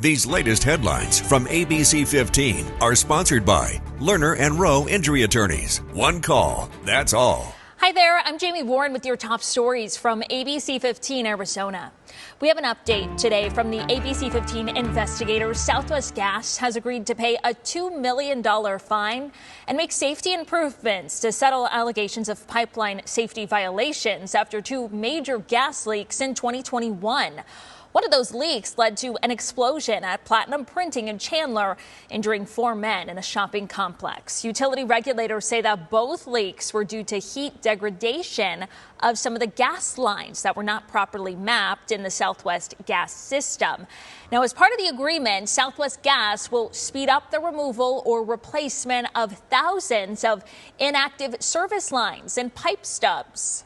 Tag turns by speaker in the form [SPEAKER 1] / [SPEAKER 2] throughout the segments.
[SPEAKER 1] These latest headlines from ABC15 are sponsored by Lerner and Rowe Injury Attorneys. One call, that's all.
[SPEAKER 2] Hi there, I'm Jamie Warren with your top stories from ABC15 Arizona. We have an update today from the ABC15 investigators. Southwest Gas has agreed to pay a $2 million fine and make safety improvements to settle allegations of pipeline safety violations after two major gas leaks in 2021. One of those leaks led to an explosion at Platinum Printing in Chandler, injuring 4 men in a shopping complex. Utility regulators say that both leaks were due to heat degradation of some of the gas lines that were not properly mapped in the Southwest Gas system. Now, as part of the agreement, Southwest Gas will speed up the removal or replacement of thousands of inactive service lines and pipe stubs.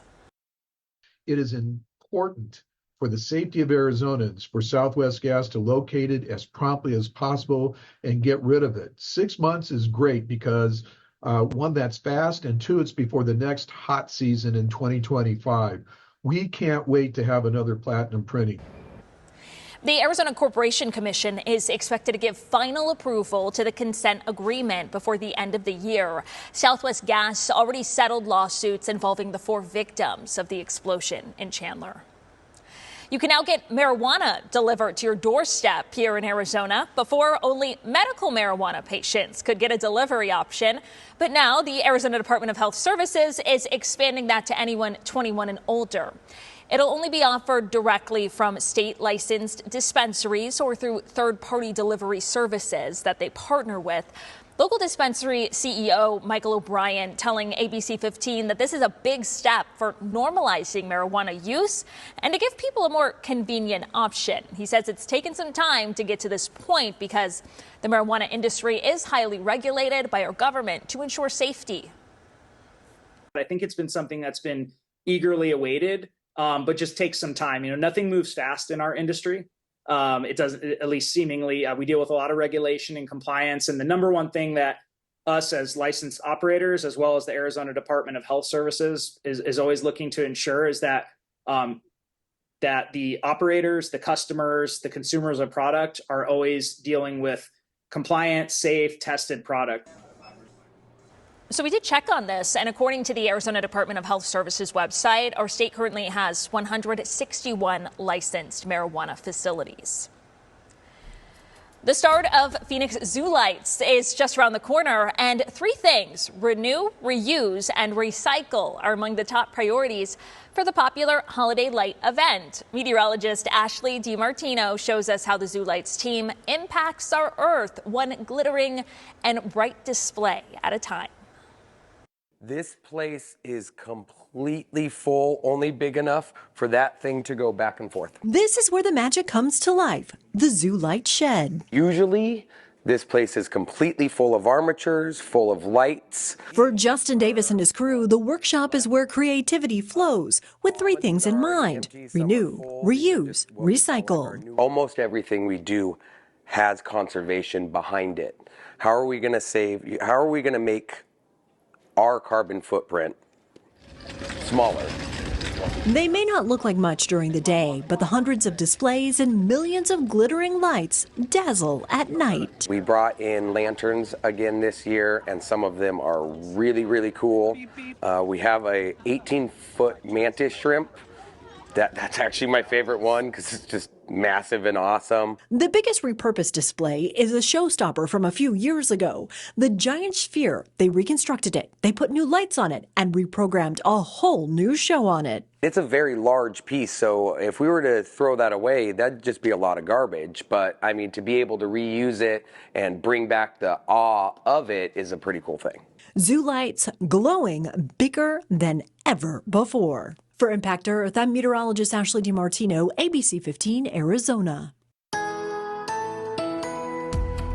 [SPEAKER 3] It is important for the safety of Arizonans for Southwest Gas to locate it as promptly as possible and get rid of it. 6 months is great because one, that's fast, and two, it's before the next hot season in 2025. We can't wait to have another Platinum Printing.
[SPEAKER 2] The Arizona Corporation Commission is expected to give final approval to the consent agreement before the end of the year. Southwest Gas already settled lawsuits involving the 4 victims of the explosion in Chandler. You can now get marijuana delivered to your doorstep here in Arizona. Before, only medical marijuana patients could get a delivery option. But now the Arizona Department of Health Services is expanding that to anyone 21 and older. It'll only be offered directly from state licensed dispensaries or through third-party delivery services that they partner with. Local dispensary CEO Michael O'Brien telling ABC15 that this is a big step for normalizing marijuana use and to give people a more convenient option. He says it's taken some time to get to this point because the marijuana industry is highly regulated by our government to ensure safety.
[SPEAKER 4] I think it's been something that's been eagerly awaited, but just takes some time. Nothing moves fast in our industry. It doesn't, at least seemingly. We deal with a lot of regulation and compliance. And the number one thing that us as licensed operators, as well as the Arizona Department of Health Services, is always looking to ensure is that that the operators, the customers, the consumers of product are always dealing with compliant, safe, tested product.
[SPEAKER 2] So we did check on this, and according to the Arizona Department of Health Services website, our state currently has 161 licensed marijuana facilities. The start of Phoenix Zoo Lights is just around the corner, and 3 things: renew, reuse, and recycle are among the top priorities for the popular holiday light event. Meteorologist Ashley DiMartino shows us how the Zoo Lights team impacts our Earth, one glittering and bright display at a time.
[SPEAKER 5] This place is completely full, only big enough for that thing to go back and forth.
[SPEAKER 6] This is where the magic comes to life, the Zoo Light Shed.
[SPEAKER 5] Usually, this place is completely full of armatures, full of lights.
[SPEAKER 6] For Justin Davis and his crew, the workshop is where creativity flows, with 3 things in mind: renew, reuse, recycle.
[SPEAKER 5] Almost everything we do has conservation behind it. How are we going to make our carbon footprint smaller?
[SPEAKER 6] They may not look like much during the day, but the hundreds of displays and millions of glittering lights dazzle at night.
[SPEAKER 5] We brought in lanterns again this year, and some of them are really, really cool. We have a 18-foot mantis shrimp. That's actually my favorite one because it's just massive and awesome.
[SPEAKER 6] The biggest repurposed display is a showstopper from a few years ago. The giant sphere, they reconstructed it, they put new lights on it, and reprogrammed a whole new show on it.
[SPEAKER 5] It's a very large piece, so if we were to throw that away, that'd just be a lot of garbage. But, I mean, to be able to reuse it and bring back the awe of it is a pretty cool thing.
[SPEAKER 6] Zoo Lights glowing bigger than ever before. For Impact Earth, I'm meteorologist Ashley DiMartino, ABC15 Arizona.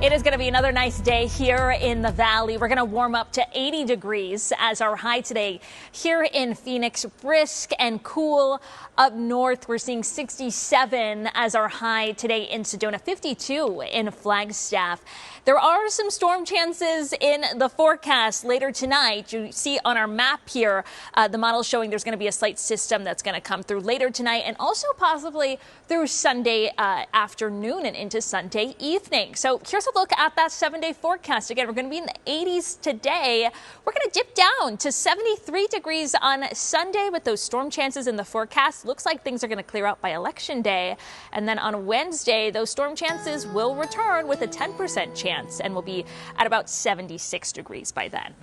[SPEAKER 2] It is going to be another nice day here in the valley. We're going to warm up to 80 degrees as our high today here in Phoenix. Brisk and cool up north. We're seeing 67 as our high today in Sedona, 52 in Flagstaff. There are some storm chances in the forecast later tonight. You see on our map here, the model showing there's going to be a slight system that's going to come through later tonight and also possibly through Sunday afternoon and into Sunday evening. So here's a look at that 7-day forecast. Again, we're going to be in the 80s today. We're going to dip down to 73 degrees on Sunday with those storm chances in the forecast. Looks like things are going to clear up by Election Day. And then on Wednesday, those storm chances will return with a 10% chance and will be at about 76 degrees by then.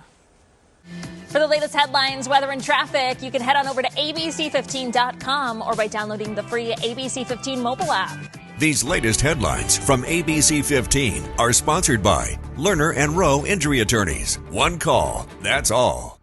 [SPEAKER 2] For the latest headlines, weather, and traffic, you can head on over to ABC15.com or by downloading the free ABC15 mobile app.
[SPEAKER 1] These latest headlines from ABC15 are sponsored by Lerner and Rowe Injury Attorneys. One call, that's all.